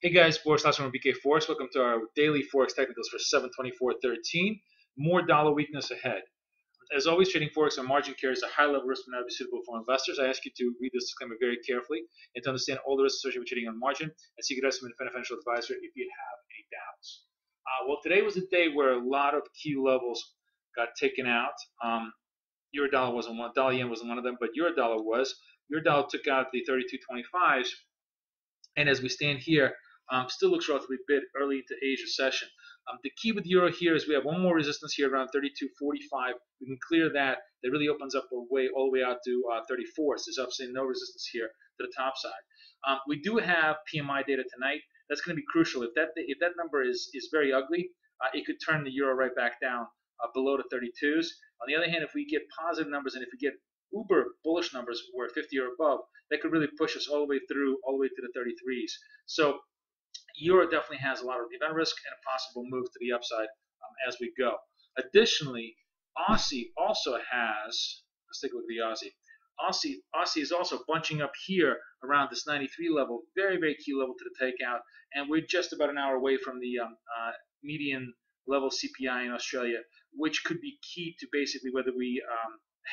Hey guys, Boris Lasser from BK Forex. Welcome to our daily Forex technicals for 7/24/13. More dollar weakness ahead. As always, trading Forex on margin carries a high level risk may not be suitable for investors. I ask you to read this disclaimer very carefully and to understand all the risks associated with trading on margin and seek advice from an financial advisor if you have any doubts. Well, today was a day where a lot of key levels got taken out. Euro dollar wasn't one, dollar yen wasn't one of them, but euro dollar was. Euro dollar took out the 32.25s, and as we stand here, still looks relatively big early into Asia session. The key with euro here is we have one more resistance here around 32.45. We can clear that. That really opens up a way all the way out to 34. So there's obviously no resistance here to the top side. We do have PMI data tonight. That's going to be crucial. If that number is very ugly, it could turn the euro right back down below the 32s. On the other hand, if we get positive numbers and if we get uber bullish numbers where 50 or above, that could really push us all the way through, all the way to the 33s. So euro definitely has a lot of event risk and a possible move to the upside as we go. Additionally, Aussie also has, let's take a look at the Aussie. Aussie is also bunching up here around this 93 level, very, very key level to the takeout, and we're just about an hour away from the median level CPI in Australia, which could be key to basically whether we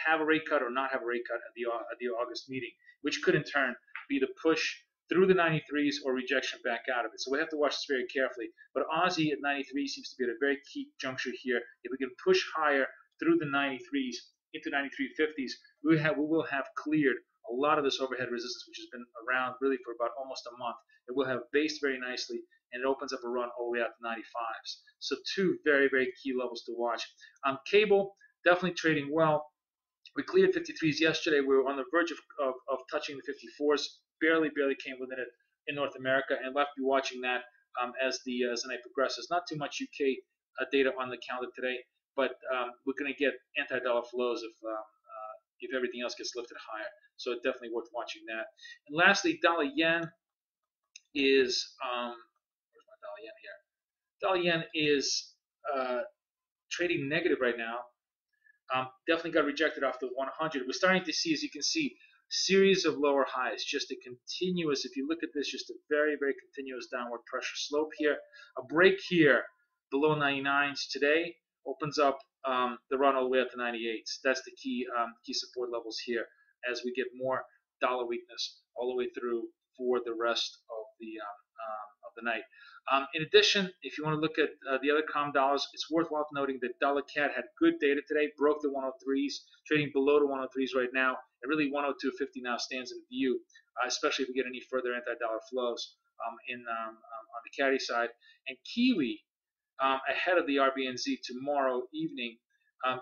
have a rate cut or not have a rate cut at the August meeting, which could in turn be the push through the 93s or rejection back out of it. So we have to watch this very carefully. But Aussie at 93 seems to be at a very key juncture here. If we can push higher through the 93s into 93.50s, we will have cleared a lot of this overhead resistance, which has been around really for about almost a month. It will have based very nicely, and it opens up a run all the way out to 95s. So two very, very key levels to watch. Cable, definitely trading well. We cleared 53s yesterday. We were on the verge of touching the 54s. Barely came within it in North America, and we'll have to be watching that as the night progresses. Not too much UK data on the calendar today, but we're going to get anti-dollar flows if everything else gets lifted higher. So it's definitely worth watching that. And lastly, dollar yen is where's my dollar yen here? Dollar yen is trading negative right now. Definitely got rejected off the 100. We're starting to see, as you can see, series of lower highs, just a continuous, if you look at this, just a very, very continuous downward pressure slope here. A break here below 99s today opens up the run all the way up to 98s. That's the key support levels here as we get more dollar weakness all the way through for the rest of the night. In addition, if you want to look at the other common dollars, it's worthwhile noting that dollar CAD had good data today, broke the 103s, trading below the 103s right now, and really 102.50 now stands in view, especially if we get any further anti-dollar flows on the caddy side. And Kiwi, ahead of the RBNZ tomorrow evening,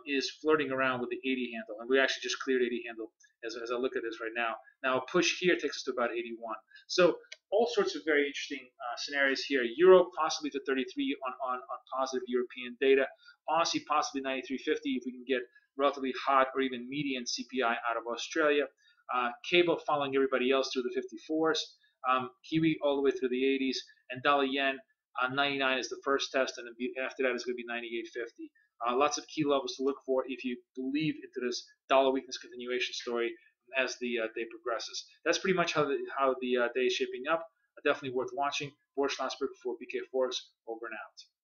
is flirting around with the 80 handle, and we actually just cleared 80 handle as I look at this right now. Now a push here takes us to about 81. So all sorts of very interesting scenarios here. Euro possibly to 33 on positive European data. Aussie possibly 93.50 if we can get relatively hot or even median CPI out of Australia. Cable following everybody else through the 54s. Kiwi all the way through the 80s, and dollar yen 99 is the first test, and after that is going to be 98.50. Lots of key levels to look for if you believe into this dollar weakness continuation story as the day progresses. That's pretty much how the day is shaping up. Definitely worth watching. Boris Schlossberg for BK Forex, over and out.